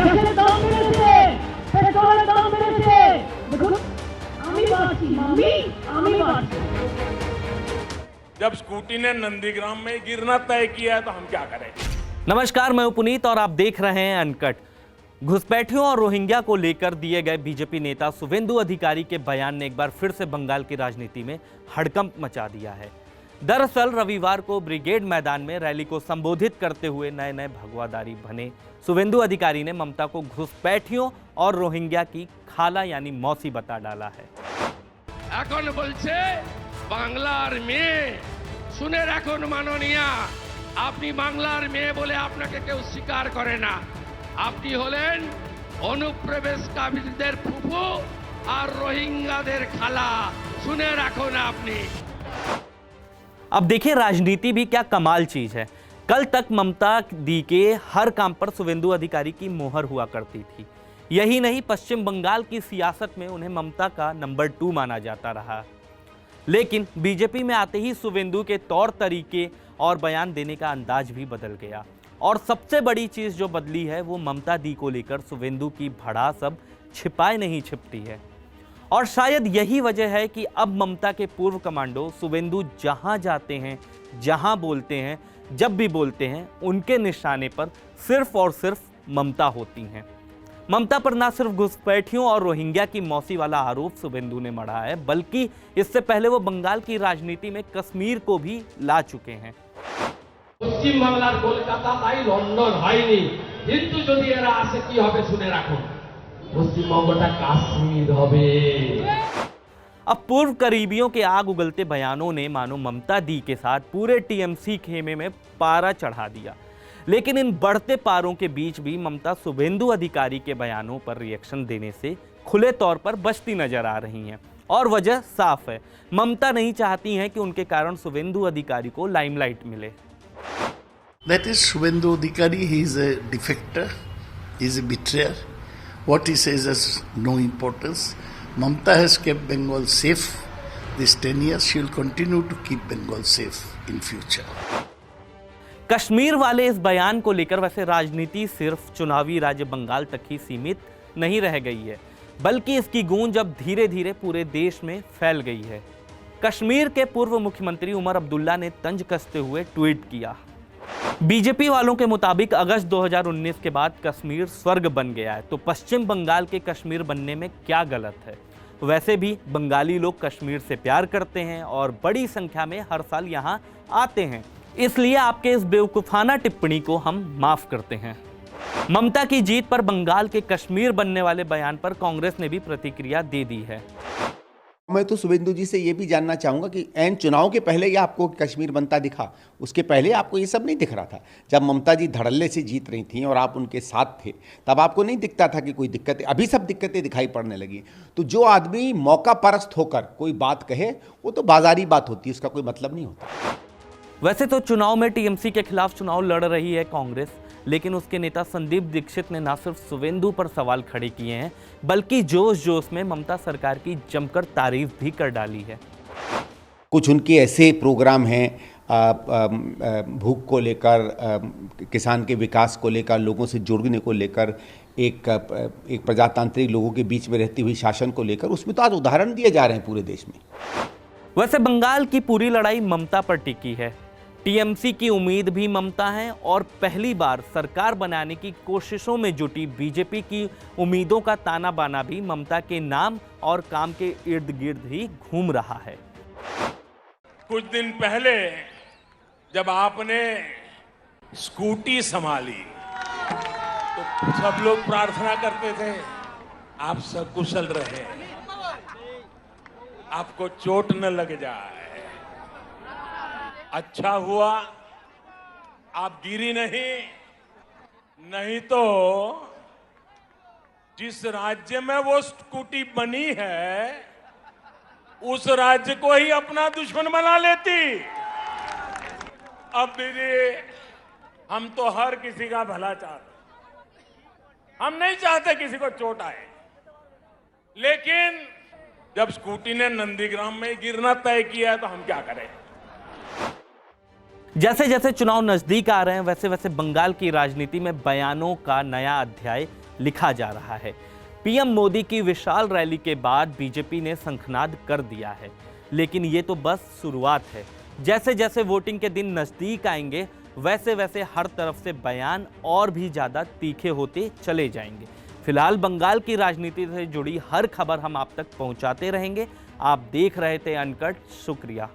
গ্যাসের দাম বেড়েছে, পেট্রোলের দাম বেড়েছে, দেখুন আমি বাঁচি মামি, আমি বাঁচি। जब स्कूटी ने नंदीग्राम में गिरना तय किया है तो हम क्या करें। नमस्कार, मैं हूं पुनीत और आप देख रहे हैं अनकट। घुसपैठियों और रोहिंग्या को लेकर दिए गए बीजेपी नेता शुवेंदु अधिकारी के बयान ने एक बार फिर से बंगाल की राजनीति में हड़कंप मचा दिया है। दरअसल रविवार को ब्रिगेड मैदान में रैली को संबोधित करते हुए नए नए भगवादारी बने शुवेंदु अधिकारी ने ममता को घुसपैठियों और रोहिंग्या की खाला यानी मौसी बता डाला है। এখন বলছে বাংলার মেয়ে, শুনে রাখুন মাননীয়া, আপনি বাংলার মেয়ে বলে আপনাকে কেউ স্বীকার করে না। আপনি হলেন অনুপ্রবেশকারীদের ফুফু আর রোহিঙ্গাদের খালা, শুনে রাখুন আপনি। अब देखिए राजनीति भी क्या कमाल चीज है। कल तक ममता दी के हर काम पर शुवेंदु अधिकारी की मोहर हुआ करती थी। यही नहीं, पश्चिम बंगाल की सियासत में उन्हें ममता का नंबर 2 माना जाता रहा। लेकिन बीजेपी में आते ही शुवेंदु के तौर तरीके और बयान देने का अंदाज भी बदल गया। और सबसे बड़ी चीज जो बदली है वो ममता दी को लेकर शुवेंदु की भड़ास अब छिपाए नहीं छिपती है। और शायद यही वजह है कि अब ममता के पूर्व कमांडो शुवेंदु जहां जाते हैं, जहां बोलते हैं, जब भी बोलते हैं, उनके निशाने पर सिर्फ और सिर्फ ममता होती हैं। ममता पर न सिर्फ घुसपैठियों और रोहिंग्या की मौसी वाला आरोप शुवेंदु ने मढ़ा है, बल्कि इससे पहले वो बंगाल की राजनीति में कश्मीर को भी ला चुके हैं। পশ্চিম বাংলার কলকাতা তাই লন্ডন হয়নি, কিন্তু যদি এরা আসে কি হবে শুনে রাখুন, পশ্চিমবঙ্গটা কাশ্মীর হবে। अब पूर्व करीबियों के आग उगलते बयानों ने मानो ममता दी के साथ पूरे टीएमसी खेमे में पारा चढ़ा दिया। लेकिन इन बढ़ते पारों के बीच भी ममता शुवेंदु अधिकारी के बयानों पर रिएक्शन देने से खुले तौर पर बचती नजर आ रही हैं। और वजह साफ है, ममता नहीं चाहती हैं कि उनके कारण शुवेंदु अधिकारी को लाइमलाइट मिले। That is Shubhendu Adhikari. He is a defector, he is a betrayer. What he says has no importance. Mamata has kept Bengal safe these 10 years. She will continue to keep Bengal safe in future. Kashmir वाले इस बयान को लेकर वैसे राजनीति सिर्फ चुनावी राज्य बंगाल तक ही सीमित नहीं रह गई है, बल्कि इसकी गूंज अब धीरे धीरे पूरे देश में फैल गई है। कश्मीर के पूर्व मुख्यमंत्री उमर अब्दुल्ला ने तंज कसते हुए ट्वीट किया, बीजेपी वालों के मुताबिक अगस्त 2019 के बाद कश्मीर स्वर्ग बन गया है, तो पश्चिम बंगाल के कश्मीर बनने में क्या गलत है। वैसे भी बंगाली लोग कश्मीर से प्यार करते हैं और बड़ी संख्या में हर साल यहाँ आते हैं, इसलिए आपके इस बेवकूफाना टिप्पणी को हम माफ करते हैं। ममता की जीत पर बंगाल के कश्मीर बनने वाले बयान पर कांग्रेस ने भी प्रतिक्रिया दे दी है। मैं तो शुवेंदु जी से ये भी जानना चाहूँगा कि एन चुनाव के पहले ही आपको कश्मीर बनता दिखा, उसके पहले आपको ये सब नहीं दिख रहा था? जब ममता जी धड़ल्ले से जीत रही थी और आप उनके साथ थे, तब आपको नहीं दिखता था कि कोई दिक्कतें? अभी सब दिक्कतें दिखाई पड़ने लगी। तो जो आदमी मौका परस्त होकर कोई बात कहे वो तो बाजारी बात होती है, उसका कोई मतलब नहीं होता। वैसे तो चुनाव में टीएमसी के खिलाफ चुनाव लड़ रही है कांग्रेस, लेकिन उसके नेता संदीप दीक्षित ने न सिर्फ शुवेंदु पर सवाल खड़े किए हैं, बल्कि जोश जोश में ममता सरकार की जमकर तारीफ भी कर डाली है। कुछ उनके ऐसे प्रोग्राम हैं भूख को लेकर, किसान के विकास को लेकर, लोगों से जुड़ने को लेकर, एक प्रजातांत्रिक लोगों के बीच में रहती हुई शासन को लेकर, उसमें तो आज उदाहरण दिए जा रहे हैं पूरे देश में। वैसे बंगाल की पूरी लड़ाई ममता पर टिकी है। टीएमसी की उम्मीद भी ममता है और पहली बार सरकार बनाने की कोशिशों में जुटी बीजेपी की उम्मीदों का ताना बाना भी ममता के नाम और काम के इर्द गिर्द ही घूम रहा है। कुछ दिन पहले जब आपने स्कूटी संभाली तो सब लोग प्रार्थना करते थे आप सकुशल रहे, आपको चोट न लग जाए। अच्छा हुआ आप गिरी नहीं तो जिस राज्य में वो स्कूटी बनी है उस राज्य को ही अपना दुश्मन बना लेती। अब दीदी हम तो हर किसी का भला चाहते, हम नहीं चाहते किसी को चोट आए, लेकिन जब स्कूटी ने नंदीग्राम में गिरना तय किया है तो हम क्या करें। जैसे जैसे चुनाव नजदीक आ रहे हैं वैसे वैसे बंगाल की राजनीति में बयानों का नया अध्याय लिखा जा रहा है। पीएम मोदी की विशाल रैली के बाद बीजेपी ने शंखनाद कर दिया है, लेकिन ये तो बस शुरुआत है। जैसे जैसे वोटिंग के दिन नजदीक आएंगे वैसे वैसे हर तरफ से बयान और भी ज्यादा तीखे होते चले जाएंगे। फिलहाल बंगाल की राजनीति से जुड़ी हर खबर हम आप तक पहुंचाते रहेंगे। आप देख रहे थे अनकट। शुक्रिया।